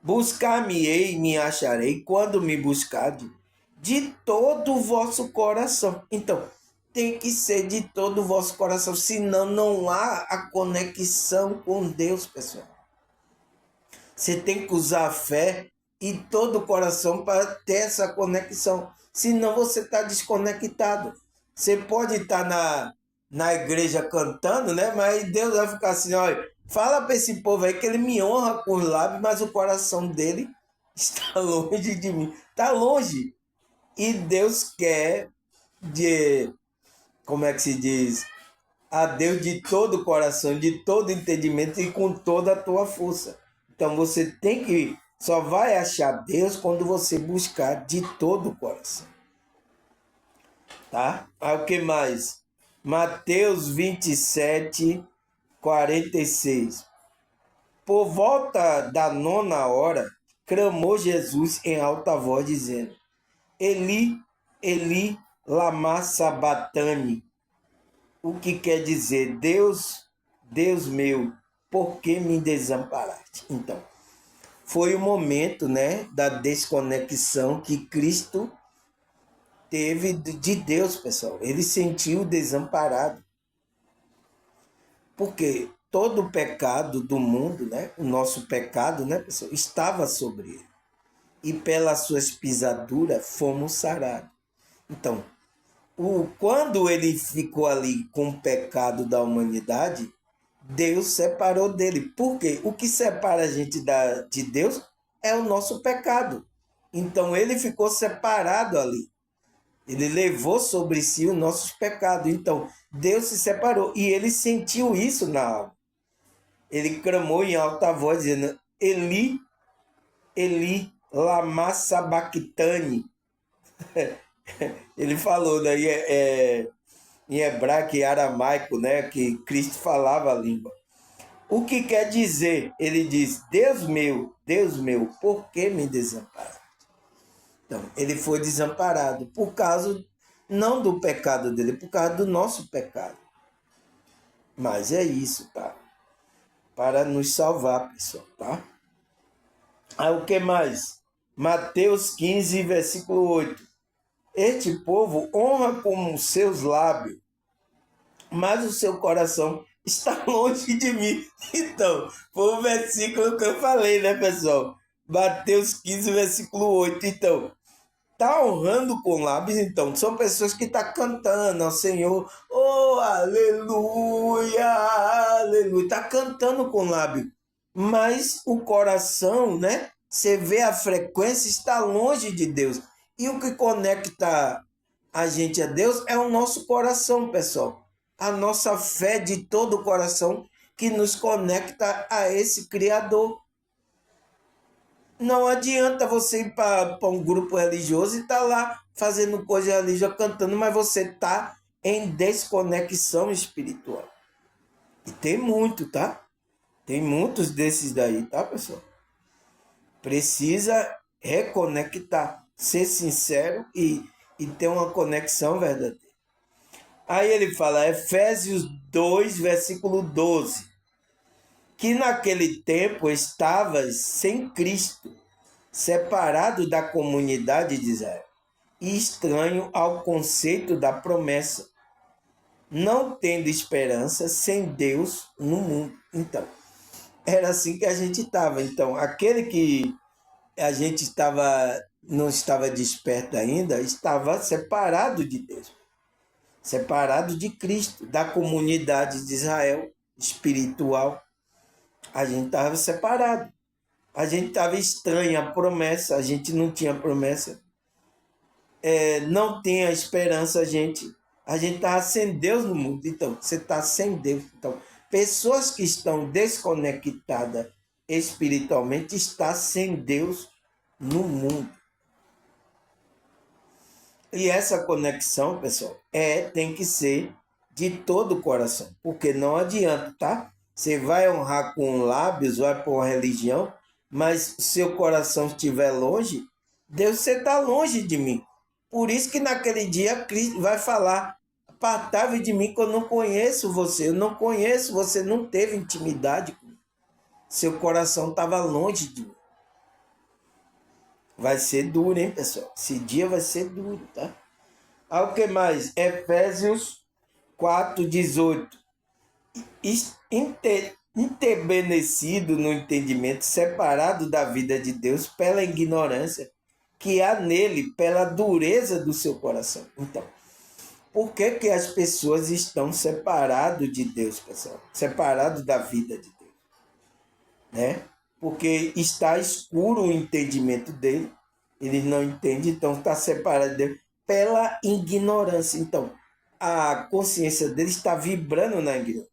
Buscar-me-ei e me acharei quando me buscardes de todo o vosso coração. Então, tem que ser de todo o vosso coração, senão não há a conexão com Deus, pessoal. Você tem que usar a fé e todo o coração para ter essa conexão. Senão você está desconectado. Você pode estar na igreja cantando, né? Mas Deus vai ficar assim, olha, fala para esse povo aí que ele me honra com os lábios, mas o coração dele está longe de mim. Está longe. E Deus quer como é que se diz? A Deus de todo o coração, de todo entendimento e com toda a tua força. Então você só vai achar Deus quando você buscar de todo o coração. Tá? Aí o que mais? Mateus 27, 46. Por volta da 9ª, clamou Jesus em alta voz, dizendo: Eli, Eli, lama sabatani. O que quer dizer? Deus, Deus meu, por que me desamparaste? Então, foi o momento, né, da desconexão que Cristo teve de Deus, pessoal. Ele sentiu desamparado. Porque todo o pecado do mundo, né, o nosso pecado, né, pessoal, estava sobre ele. E pelas suas pisaduras fomos sarados. Então, quando ele ficou ali com o pecado da humanidade, Deus separou dele. Por quê? O que separa a gente de Deus é o nosso pecado. Então ele ficou separado ali. Ele levou sobre si os nossos pecados. Então Deus se separou e ele sentiu isso na alma. Ele clamou em alta voz, dizendo: Eli, Eli, lama sabachthani. Ele falou daí em hebraico e aramaico, né, que Cristo falava a língua. O que quer dizer? Ele diz: Deus meu, por que me desamparaste? Então, ele foi desamparado por causa, não do pecado dele, por causa do nosso pecado. Mas é isso, tá? Para nos salvar, pessoal, tá? Aí o que mais? Mateus 15, versículo 8. Este povo honra com os seus lábios, mas o seu coração está longe de mim. Então, foi o versículo que eu falei, né, pessoal? Mateus 15, versículo 8. Então, tá honrando com lábios, então, são pessoas que estão cantando ao Senhor, oh, aleluia, aleluia, tá cantando com lábio, mas o coração, né, você vê a frequência, está longe de Deus, e o que conecta a gente a Deus é o nosso coração, pessoal, a nossa fé de todo o coração que nos conecta a esse Criador. Não adianta você ir para um grupo religioso e estar lá fazendo coisa religiosa, cantando, mas você está em desconexão espiritual. E tem muito, tá? Tem muitos desses daí, tá, pessoal? Precisa reconectar, ser sincero e ter uma conexão verdadeira. Aí ele fala, Efésios 2, versículo 12. Que naquele tempo estavas sem Cristo, separado da comunidade de Israel, e estranho ao conceito da promessa, não tendo esperança sem Deus no mundo. Então, era assim que a gente estava. Então, aquele que a gente não estava desperto ainda, estava separado de Deus, separado de Cristo, da comunidade de Israel espiritual. A gente estava separado. A gente estava estranho à promessa, a gente não tinha promessa. Não tinha esperança, a gente estava sem Deus no mundo. Então, você está sem Deus. Então, pessoas que estão desconectadas espiritualmente estão sem Deus no mundo. E essa conexão, pessoal, tem que ser de todo o coração. Porque não adianta, tá? Você vai honrar com lábios, vai para uma religião, mas se seu coração estiver longe, Deus, você está longe de mim. Por isso que naquele dia Cristo vai falar, apartai-vos de mim que eu não conheço você, eu não conheço, você não teve intimidade comigo. Seu coração estava longe de mim. Vai ser duro, hein, pessoal? Esse dia vai ser duro, tá? O que mais? Efésios 4:18. Entebernecido no entendimento, separado da vida de Deus pela ignorância que há nele, pela dureza do seu coração. Então, por que que as pessoas estão separadas de Deus, pessoal? Separadas da vida de Deus, né? Porque está escuro o entendimento dele, ele não entende, então está separado de Deus pela ignorância. Então, a consciência dele está vibrando na ignorância,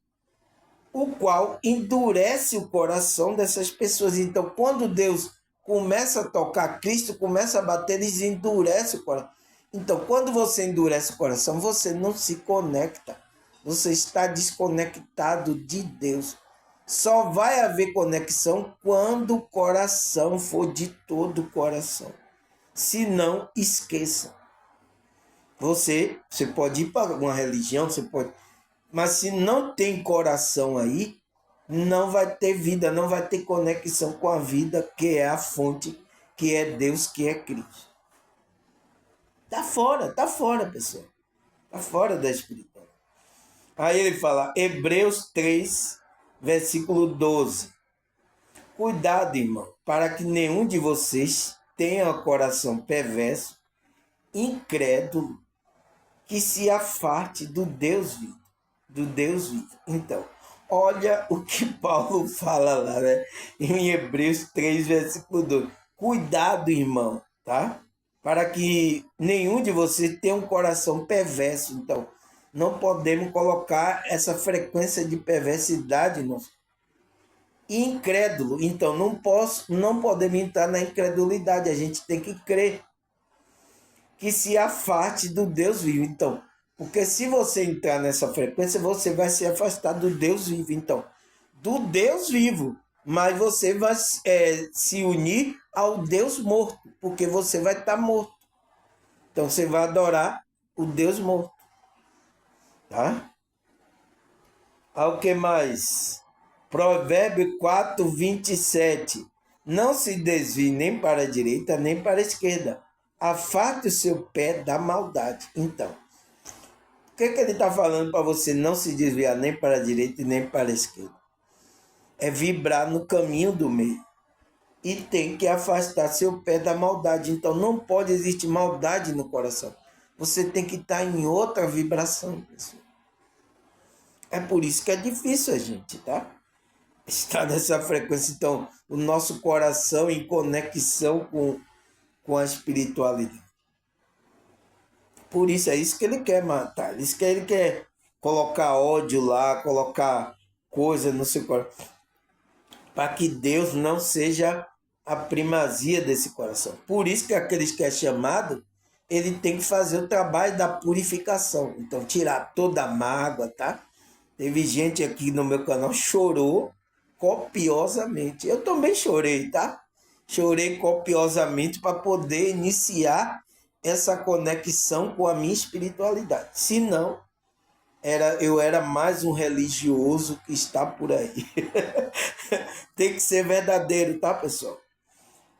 o qual endurece o coração dessas pessoas. Então, quando Deus começa a tocar, Cristo começa a bater, eles endurecem o coração. Então, quando você endurece o coração, você não se conecta. Você está desconectado de Deus. Só vai haver conexão quando o coração for de todo o coração. Se não, esqueça. Você pode ir para uma religião, você pode... Mas se não tem coração aí, não vai ter vida, não vai ter conexão com a vida, que é a fonte, que é Deus, que é Cristo. Tá fora, pessoal. Tá fora da espiritualidade. Aí ele fala, Hebreus 3, versículo 12. Cuidado, irmão, para que nenhum de vocês tenha o coração perverso, incrédulo, que se afaste do Deus vivo. Do Deus vivo. Então, olha o que Paulo fala lá, né? Em Hebreus 3, versículo 2. Cuidado, irmão, tá? Para que nenhum de vocês tenha um coração perverso. Então, não podemos colocar essa frequência de perversidade no incrédulo. Então, não podemos entrar na incredulidade. A gente tem que crer que se afaste do Deus vivo. Então, porque se você entrar nessa frequência, você vai se afastar do Deus vivo. Então, do Deus vivo, mas você vai se unir ao Deus morto, porque você vai estar morto. Então, você vai adorar o Deus morto. Tá? Ao que mais? Provérbio 4, 27. Não se desvie nem para a direita, nem para a esquerda. Afaste o seu pé da maldade. Então, o que ele está falando para você não se desviar nem para a direita e nem para a esquerda? É vibrar no caminho do meio. E tem que afastar seu pé da maldade. Então, não pode existir maldade no coração. Você tem que estar em outra vibração, pessoal. É por isso que é difícil a gente, tá? Estar nessa frequência. Então, o nosso coração em conexão com a espiritualidade. Por isso, é isso que ele quer matar. Isso que ele quer colocar ódio lá, colocar coisa no seu coração. Para que Deus não seja a primazia desse coração. Por isso que aqueles que é chamado, ele tem que fazer o trabalho da purificação. Então, tirar toda a mágoa, tá? Teve gente aqui no meu canal chorou copiosamente. Eu também chorei, tá? Chorei copiosamente para poder iniciar essa conexão com a minha espiritualidade. Senão, eu era mais um religioso que está por aí. Tem que ser verdadeiro, tá, pessoal?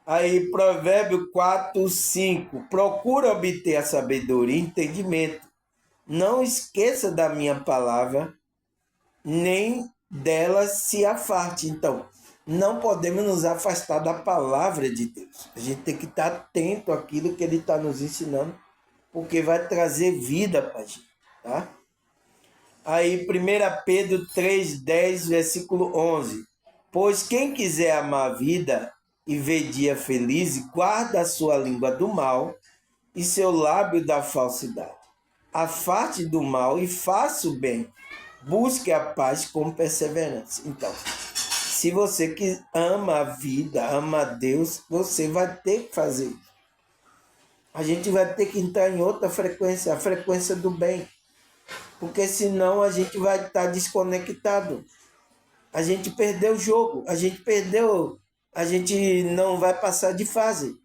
Aí, Provérbio 4, 5. Procura obter a sabedoria e entendimento. Não esqueça da minha palavra, nem dela se afaste. Então, não podemos nos afastar da palavra de Deus. A gente tem que estar atento àquilo que ele está nos ensinando, porque vai trazer vida para a gente, tá? Aí, 1 Pedro 3, 10, versículo 11. Pois quem quiser amar a vida e ver dia feliz, guarda a sua língua do mal e seu lábio da falsidade. Afaste do mal e faça o bem. Busque a paz com perseverança. Então, se você que ama a vida, ama a Deus, você vai ter que fazer isso. A gente vai ter que entrar em outra frequência, a frequência do bem. Porque senão a gente vai estar desconectado. A gente perdeu o jogo, a gente não vai passar de fase.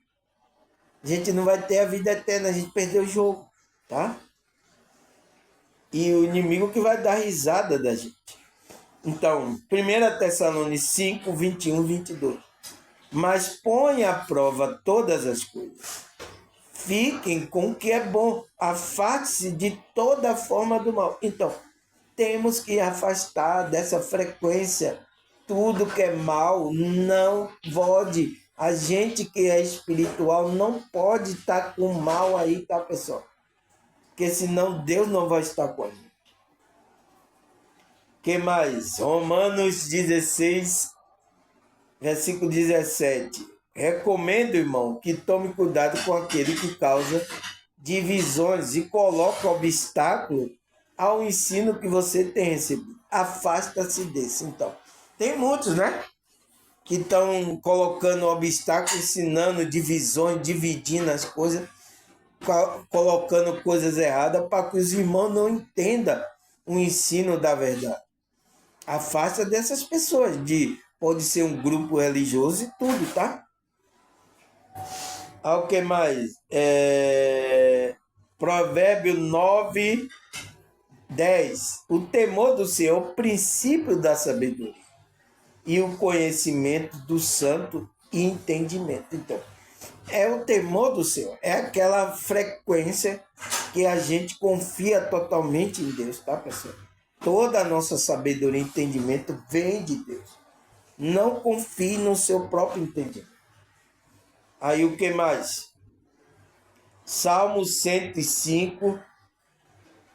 A gente não vai ter a vida eterna, a gente perdeu o jogo, tá? E o inimigo que vai dar risada da gente. Então, 1 Tessalonicenses 5, 21, 22. Mas põe à prova todas as coisas. Fiquem com o que é bom. Afaste-se de toda forma do mal. Então, temos que afastar dessa frequência. Tudo que é mal não pode. A gente que é espiritual não pode estar com mal aí, tá, pessoal? Porque senão Deus não vai estar com a gente. Que mais? Romanos 16, versículo 17. Recomendo, irmão, que tome cuidado com aquele que causa divisões e coloca obstáculo ao ensino que você tem recebido. Afasta-se desse. Então, tem muitos, né? Que estão colocando obstáculo, ensinando divisões, dividindo as coisas, colocando coisas erradas para que os irmãos não entendam o ensino da verdade. Afasta dessas pessoas. Pode ser um grupo religioso e tudo, tá? O que mais? Provérbio 9, 10. O temor do Senhor é o princípio da sabedoria. e o conhecimento do santo e entendimento. Então, é o temor do Senhor, é aquela frequência que a gente confia totalmente em Deus, tá, pessoal? Toda a nossa sabedoria e entendimento vem de Deus. Não confie no seu próprio entendimento. Aí o que mais? Salmo 105,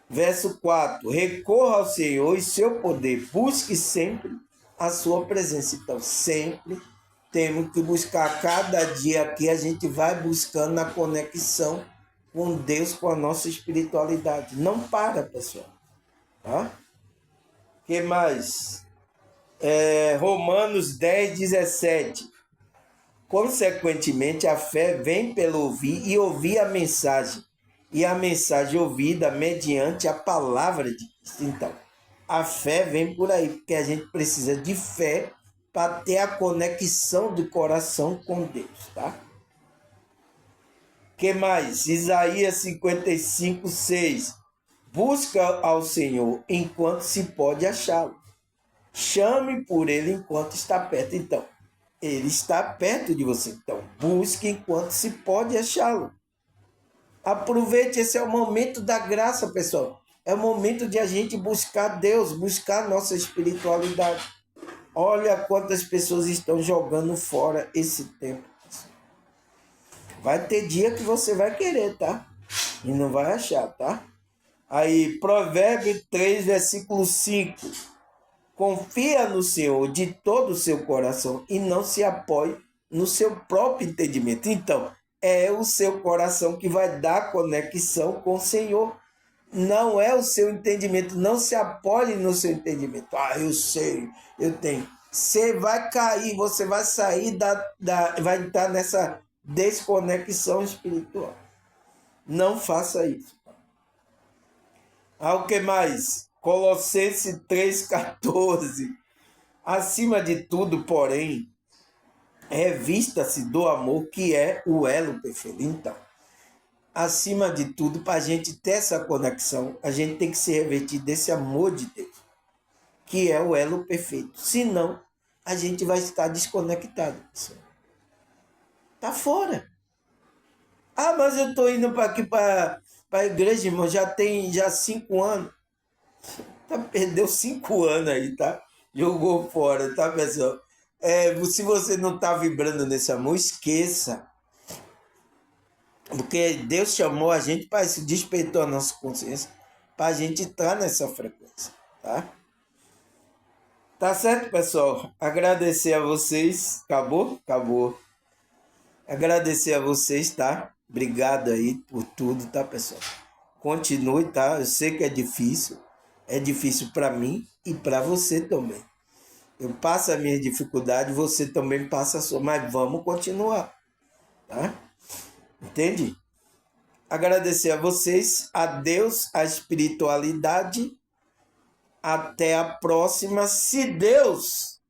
verso 4. Recorra ao Senhor e seu poder. Busque sempre a sua presença. Então, sempre temos que buscar. Cada dia aqui a gente vai buscando a conexão com Deus, com a nossa espiritualidade. Não para, pessoal. Tá? O que mais? Romanos 10, 17. Consequentemente, a fé vem pelo ouvir e ouvir a mensagem. E a mensagem ouvida mediante a palavra de Cristo. Então, a fé vem por aí, porque a gente precisa de fé para ter a conexão do coração com Deus, tá? Que mais? Isaías 55, 6. Busca ao Senhor enquanto se pode achá-lo. Chame por ele enquanto está perto. Então, ele está perto de você. Então, busque enquanto se pode achá-lo. Aproveite, esse é o momento da graça, pessoal. É o momento de a gente buscar Deus, buscar nossa espiritualidade. Olha quantas pessoas estão jogando fora esse tempo. Vai ter dia que você vai querer, tá? E não vai achar, tá? Aí, Provérbio 3, versículo 5. Confia no Senhor de todo o seu coração e não se apoie no seu próprio entendimento. Então, é o seu coração que vai dar conexão com o Senhor. Não é o seu entendimento. Não se apoie no seu entendimento. Ah, eu sei, eu tenho. Você vai cair, você vai sair vai estar nessa desconexão espiritual. Não faça isso. O que mais? Colossenses 3,14. Acima de tudo, porém, revista-se do amor, que é o elo perfeito. Então, acima de tudo, para a gente ter essa conexão, a gente tem que se revestir desse amor de Deus, que é o elo perfeito. Senão, a gente vai estar desconectado. Está fora. Ah, mas eu estou indo aqui para a igreja, irmão, já tem 5 anos. Perdeu 5 anos aí, tá? Jogou fora, tá, pessoal? Se você não tá vibrando nesse amor, esqueça. Porque Deus chamou a gente para isso, despertou a nossa consciência, para a gente entrar nessa frequência, tá? Tá certo, pessoal? Agradecer a vocês. Acabou? Acabou. Agradecer a vocês, tá? Obrigado aí por tudo, tá, pessoal? Continue, tá? Eu sei que é difícil. É difícil para mim e para você também. Eu passo a minha dificuldade, você também passa a sua, mas vamos continuar, tá? Entende? Agradecer a vocês, a Deus, a espiritualidade. Até a próxima, se Deus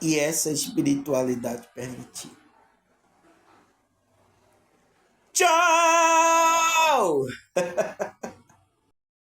e essa espiritualidade permitir. Tchau!